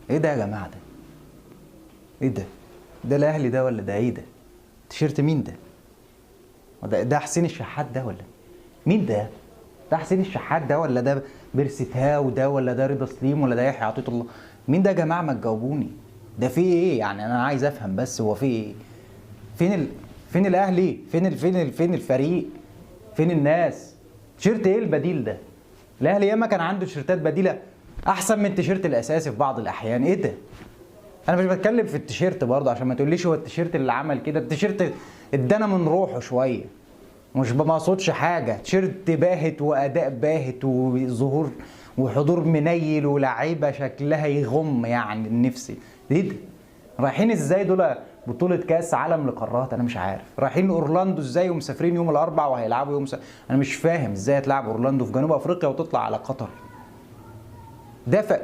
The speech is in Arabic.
ايه ده يا جماعه ده؟ ايه ده؟ ده الاهلي ده ولا ده ايه ده؟ تيشيرت مين ده؟ ده حسين الشحات ده ولا مين ده؟ ده حسين الشحات ده ولا ده بيرسيتاو ده ولا ده رضا سليم ولا ده يحيى عطية الله؟ مين ده يا جماعه؟ ما تجاوبوني. ده في ايه يعني؟ انا عايز افهم بس هو في ايه؟ فين الاهلي؟ فين الفريق؟ فين الناس؟ تيشيرت ايه البديل ده؟ الاهلي ياما كان عنده تيشيرتات بديله احسن من التيشيرت الاساسي في بعض الاحيان. ايه ده؟ انا مش بتكلم في التيشيرت برضه عشان ما تقوليش هو التيشيرت اللي عمل كده. التيشيرت ادانا من روحه شويه، مش ما اقصدش حاجه. تيشيرت باهت واداء باهت وظهور وحضور منيل ولاعيبه شكلها يغم يعني النفس. ايه ده؟ رايحين ازاي دول بطولة كأس عالم لقارات؟ أنا مش عارف. رايحين أورلاندو ازاي ومسافرين يوم الأربعاء وهيلعبوا أنا مش فاهم ازاي هتلعب أورلاندو في جنوب أفريقيا وتطلع على قطر. ده